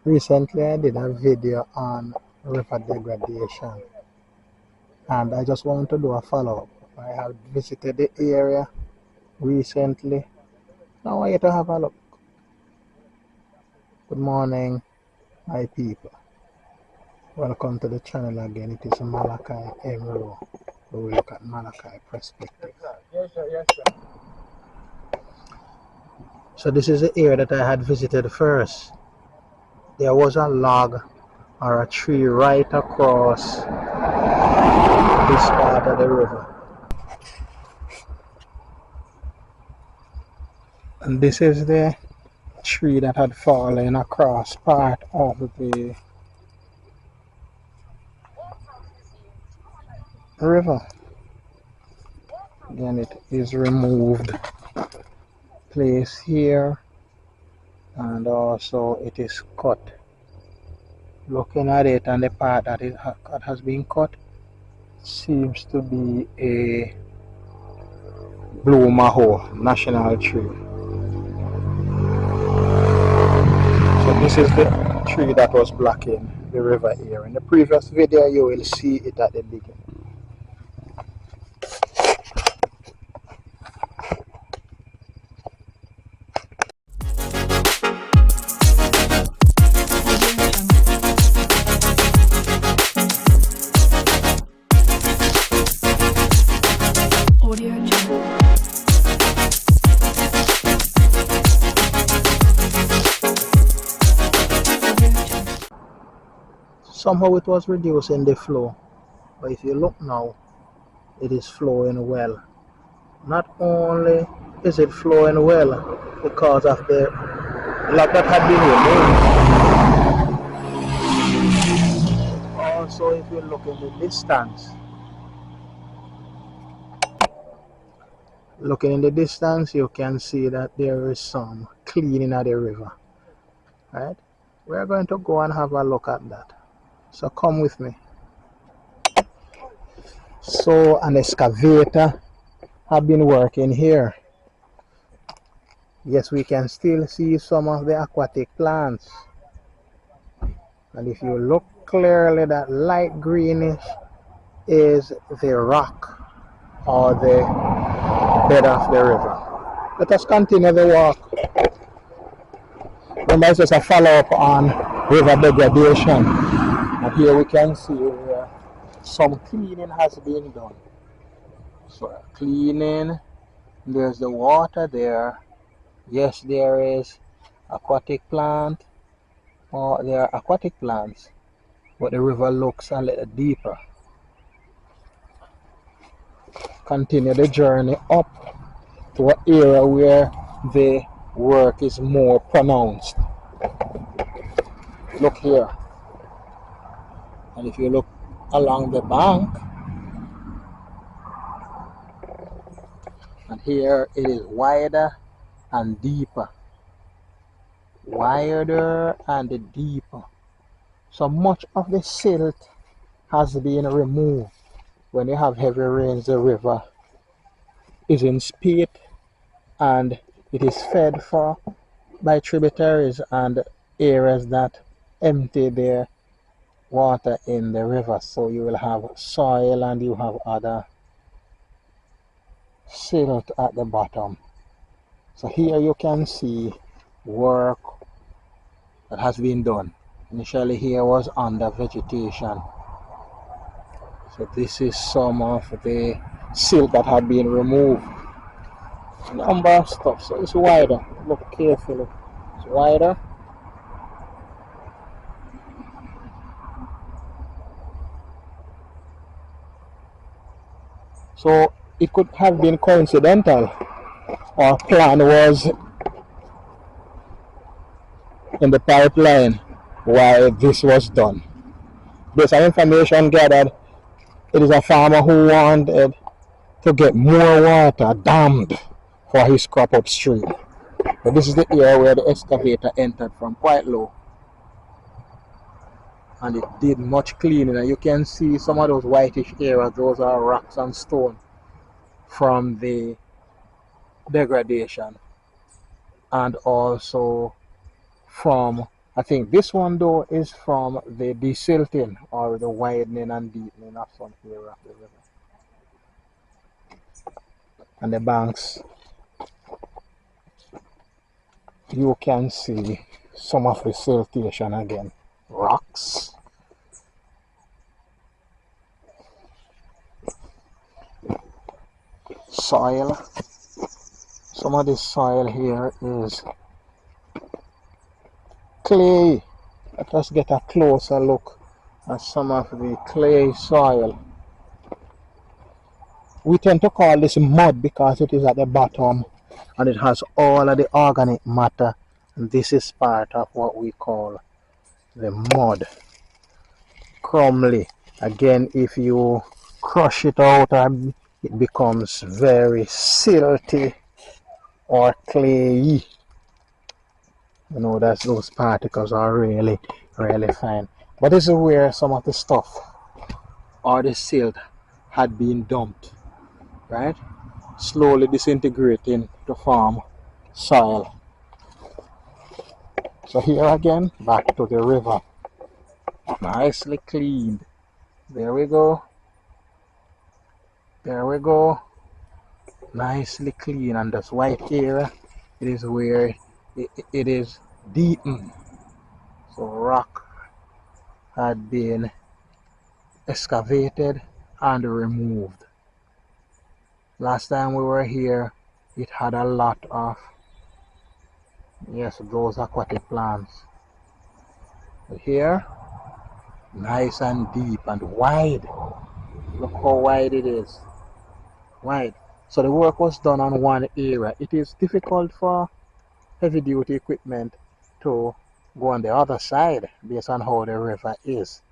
Recently, I did a video on river degradation, and I just want to do a follow-up. I have visited the area recently. Now I want you to have a look. Good morning, my people. Welcome to the channel again. It is mmmrowe. We will look at Malachi perspective. So this is the area that I had visited first. There was a log or a tree right across this part of the river. And this is the tree that had fallen across part of the river. Again, it is removed, placed here, and also it is cut. Looking at it and the part that it has been cut seems to be a blue maho national tree. So this is the tree that was blocking the river here. In the previous video you will see it at the beginning. Somehow it was reducing the flow, but if you look now, it is flowing well. Not only is it flowing well because of the log that had been removed, also if you look in the distance, you can see that there is some cleaning of the river. Right? We're going to go and have a look at that. So come with me. So an excavator have been working here. Yes, we can still see some of the aquatic plants. And if you look clearly, that light greenish is the rock or the bed of the river. Let us continue the walk. Remember, it's just a follow-up on river degradation. And here we can see where some cleaning has been done. So cleaning, there's the water there. Yes, there is aquatic plant, or there are aquatic plants, but the river looks a little deeper. Continue the journey up to an area where the work is more pronounced. Look here. And if you look along the bank, and here it is wider and deeper. Wider and deeper. So much of the silt has been removed. When you have heavy rains, the river is in spate and it is fed for by tributaries and areas that empty their water in the river. So you will have soil and you have other silt at the bottom. So here you can see work that has been done. Initially here was under vegetation. So this is some of the silt that had been removed. Number of stuff. So it's wider. Look carefully. It's wider. So it could have been coincidental, or plan was in the pipeline while this was done. Based on information gathered, it is a farmer who wanted to get more water dammed for his crop upstream. But this is the area where the excavator entered from quite low. And it did much cleaning, and you can see some of those whitish areas, those are rocks and stone from the degradation, and also from I think this one though is from the desilting or the widening and deepening of some area of the river. And the banks, you can see some of the siltation again. Rocks. Soil. Some of this soil here is clay. Let us get a closer look at some of the clay soil. We tend to call this mud because it is at the bottom and it has all of the organic matter. And this is part of what we call the mud. Crumbly. Again, if you crush it out, it becomes very silty or clayey. You know, that those particles are really, really fine. But this is where some of the stuff or the silt had been dumped, right? Slowly disintegrating to form soil. So here again, back to the river. Nicely cleaned. There we go. There we go. Nicely clean. And this white area, it is where it is deepened. So rock had been excavated and removed. Last time we were here, it had a lot of, yes, those aquatic plants. But here, nice and deep and wide. Look how wide it is. Wide. So the work was done on one area. It is difficult for heavy duty equipment to go on the other side based on how the river is.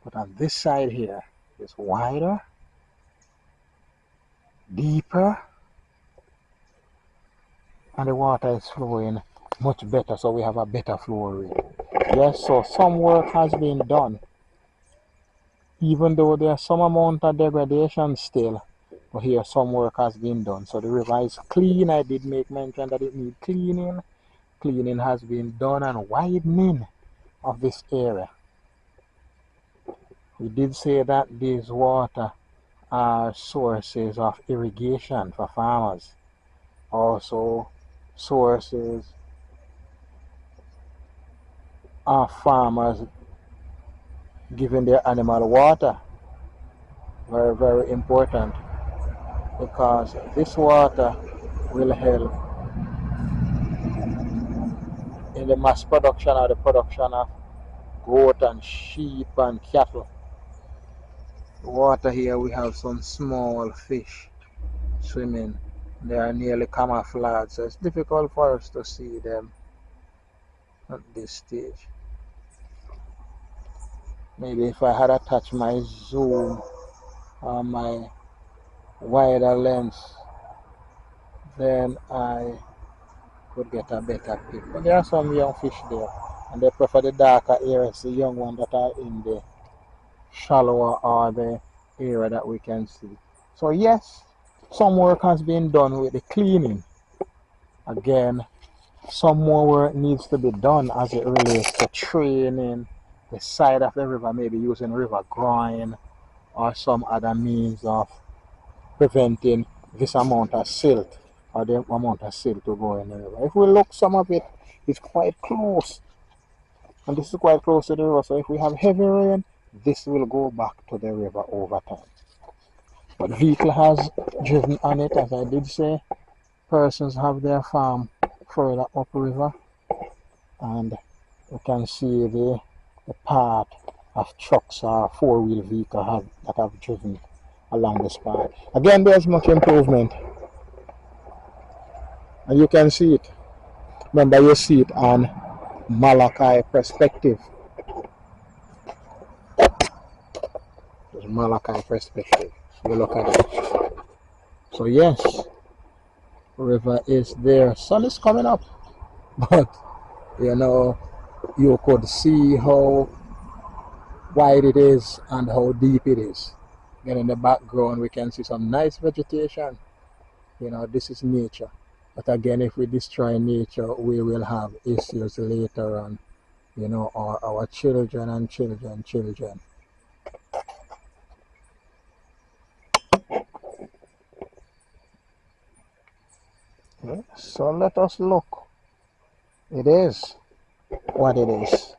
But on this side here, it's wider, deeper, and the water is flowing much better, so we have a better flow rate. Yes, so some work has been done, even though there's some amount of degradation still. But here some work has been done. So the river is clean. I did make mention that it needs cleaning. Cleaning has been done and widening of this area. We did say that these water are sources of irrigation for farmers. Also sources of farmers giving their animal water. Very, very important, because this water will help in the mass production or the production of goat and sheep and cattle. The water here, we have some small fish swimming. They are nearly camouflaged, so it's difficult for us to see them at this stage. Maybe if I had attached my zoom or my wider lens, then I could get a better pic. But there are some young fish there, and they prefer the darker areas, the young ones that are in the shallower or the area that we can see. So yes, some work has been done with the cleaning. Again, some more work needs to be done as it relates to training the side of the river, maybe using river groin or some other means of preventing this amount of silt or the amount of silt to go in the river. If we look, some of it is quite close, and this is quite close to the river, so if we have heavy rain, this will go back to the river over time. But vehicle has driven on it, as I did say. Persons have their farm further upriver, and you can see the path of trucks or four-wheel vehicles that have driven along this path. Again, there's much improvement, and you can see it. Remember, you see it on Malachi perspective. There's Malachi perspective. You look at it. So yes, river is there. Sun is coming up, but you know, you could see how wide it is and how deep it is. Then in the background we can see some nice vegetation. You know, this is nature. But again, if we destroy nature, we will have issues later on you know, or our children and children. Okay, so let us look. It is what it is.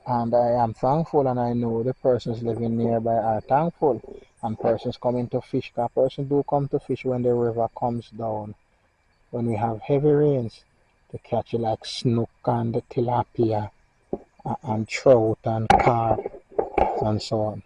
And I am thankful, and I know the persons living nearby are thankful. And persons coming to fish, because persons do come to fish when the river comes down. When we have heavy rains, to catch like snook and tilapia and trout and carp and so on.